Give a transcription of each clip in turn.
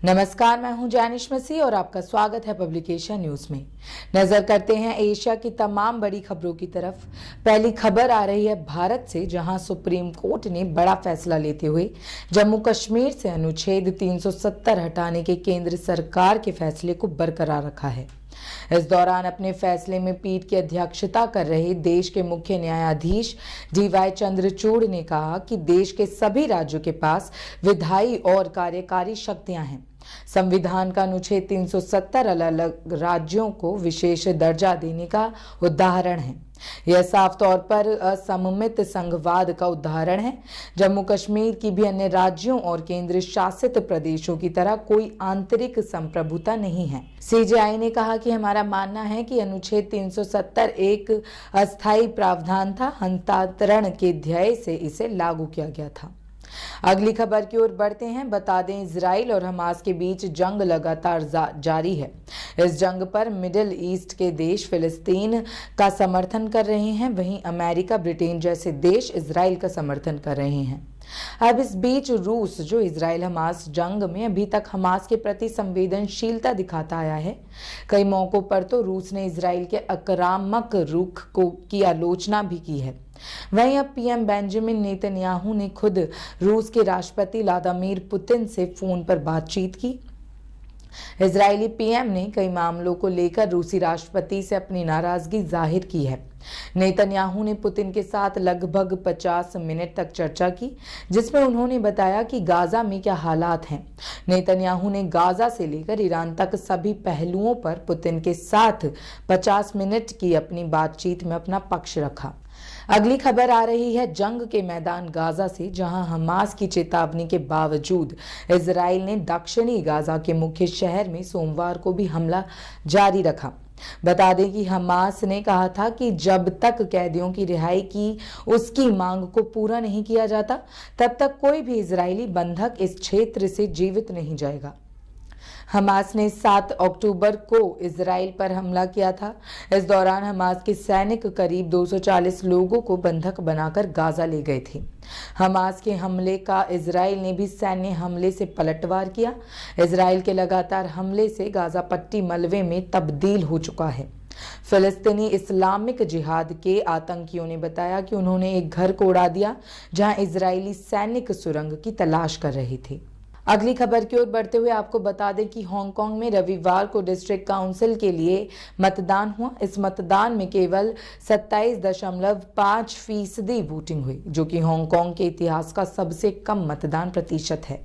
नमस्कार, मैं हूं जानिश मसीह और आपका स्वागत है पब्लिकेशन न्यूज में। नजर करते हैं एशिया की तमाम बड़ी खबरों की तरफ। पहली खबर आ रही है भारत से, जहां सुप्रीम कोर्ट ने बड़ा फैसला लेते हुए जम्मू कश्मीर से अनुच्छेद 370 हटाने के केंद्र सरकार के फैसले को बरकरार रखा है। इस दौरान अपने फैसले में पीठ की अध्यक्षता कर रहे देश के मुख्य न्यायाधीश DY चंद्रचूड़ ने कहा कि देश के सभी राज्यों के पास विधायी और कार्यकारी शक्तियां हैं। संविधान का अनुच्छेद 370 अलग अलग राज्यों को विशेष दर्जा देने का उदाहरण है। यह साफ तौर पर असममित संघवाद का उदाहरण है। जम्मू कश्मीर की भी अन्य राज्यों और केंद्र शासित प्रदेशों की तरह कोई आंतरिक संप्रभुता नहीं है। CJI ने कहा कि हमारा मानना है कि अनुच्छेद 370 एक अस्थायी प्रावधान था, हस्तांतरण के ध्येय से इसे लागू किया गया था। अगली खबर की ओर बढ़ते हैं। बता दें, इजराइल और हमास के बीच जंग लगातार जारी है। इस जंग पर मिडिल ईस्ट के देश फिलिस्तीन का समर्थन कर रहे हैं, वहीं अमेरिका, ब्रिटेन जैसे देश इजराइल का समर्थन कर रहे हैं। अब इस बीच रूस, जो इजराइल हमास जंग में अभी तक हमास के प्रति संवेदनशीलता दिखाता आया है, कई मौकों पर तो रूस ने इजराइल के आक्रामक रुख की आलोचना भी की है। वहीं अब PM बेंजामिन नेतन्याहू ने खुद रूस के राष्ट्रपति व्लादिमीर पुतिन से फोन पर बातचीत की। इजरायली PM ने कई मामलों को लेकर रूसी राष्ट्रपति से अपनी नाराजगी जाहिर की है। नेतन्याहू ने पुतिन के साथ लगभग 50 मिनट तक चर्चा की, जिसमें उन्होंने बताया कि गाजा में क्या हालात हैं। नेतन्याहू ने गाजा से लेकर ईरान तक सभी पहलुओं पर पुतिन के साथ 50 मिनट की अपनी बातचीत में अपना पक्ष रखा। अगली खबर आ रही है जंग के मैदान गाजा से, जहां हमास की चेतावनी के बावजूद इजराइल ने दक्षिणी गाजा के मुख्य शहर में सोमवार को भी हमला जारी रखा। बता दें कि हमास ने कहा था कि जब तक कैदियों की रिहाई की उसकी मांग को पूरा नहीं किया जाता, तब तक कोई भी इजरायली बंधक इस क्षेत्र से जीवित नहीं जाएगा। हमास ने 7 अक्टूबर को इजराइल पर हमला किया था। इस दौरान हमास के सैनिक करीब 240 लोगों को बंधक बनाकर गाजा ले गए थे। हमास के हमले का इजराइल ने भी सैन्य हमले से पलटवार किया। इजराइल के लगातार हमले से गाजा पट्टी मलबे में तब्दील हो चुका है। फिलिस्तीनी इस्लामिक जिहाद के आतंकियों ने बताया कि उन्होंने एक घर को उड़ा दिया, जहां इजरायली सैनिक सुरंग की तलाश कर रहे थे। अगली खबर की ओर बढ़ते हुए आपको बता दें कि हांगकांग में रविवार को डिस्ट्रिक्ट काउंसिल के लिए मतदान हुआ। इस मतदान में केवल 27.5% वोटिंग हुई, जो कि हांगकांग के इतिहास का सबसे कम मतदान प्रतिशत है।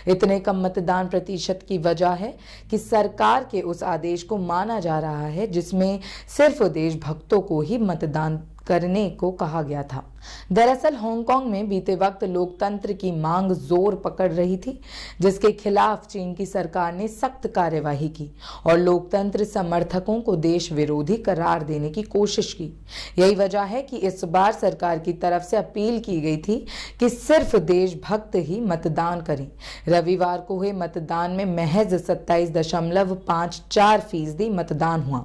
इतने कम मतदान प्रतिशत की वजह है कि सरकार के उस आदेश को माना जा रहा है जिसमें सिर्फ देशभक्तों को ही मतदान करने को कहा गया था। दरअसल हांगकांग में बीते वक्त लोकतंत्र की मांग जोर पकड़ रही थी, जिसके खिलाफ चीन की सरकार ने सख्त कार्यवाही की और लोकतंत्र समर्थकों को देश विरोधी करार देने की कोशिश की। यही वजह है कि इस बार सरकार की तरफ से अपील की गई थी कि सिर्फ देशभक्त ही मतदान करें। रविवार को हुए मतदान में महज 27.54% मतदान हुआ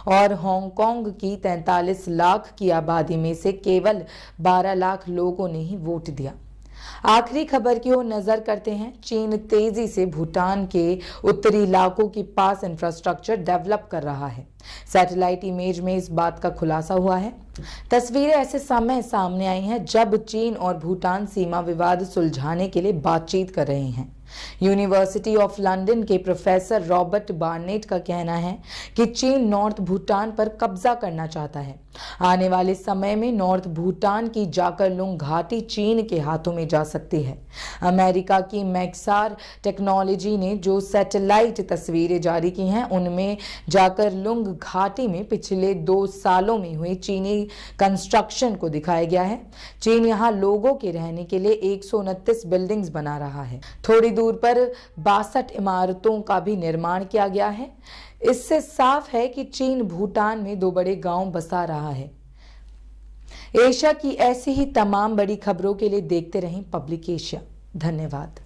और हांगकांग की 43 लाख की आबादी में से केवल 12 लाख लोगों ने ही वोट दिया। आखिरी खबर की ओर नजर करते हैं। चीन तेजी से भूटान के उत्तरी इलाकों के पास इंफ्रास्ट्रक्चर डेवलप कर रहा है। सैटेलाइट इमेज में इस बात का खुलासा हुआ है। तस्वीरें ऐसे समय सामने आई हैं जब चीन और भूटान सीमा विवाद सुलझाने के लिए बातचीत कर रहे हैं। यूनिवर्सिटी ऑफ लंदन के प्रोफेसर रॉबर्ट बार्नेट का कहना है कि चीन नॉर्थ भूटान पर कब्जा करना चाहता है। आने वाले समय में नॉर्थ भूटान की जाकरलुंग घाटी चीन के हाथों में जा सकती है। अमेरिका की मैक्सार टेक्नोलॉजी ने जो सैटेलाइट तस्वीरें जारी की हैं, उनमें जाकरलुंग घाटी में पिछले 2 सालों में हुई चीनी कंस्ट्रक्शन को दिखाया गया है। चीन यहां लोगों के रहने के लिए 129 बिल्डिंग्स बना रहा है। थोड़ी दूर पर 62 इमारतों का भी निर्माण किया गया है। इससे साफ है कि चीन भूटान में 2 बड़े गांव बसा रहा है। एशिया की ऐसी ही तमाम बड़ी खबरों के लिए देखते रहें पब्लिक एशिया। धन्यवाद।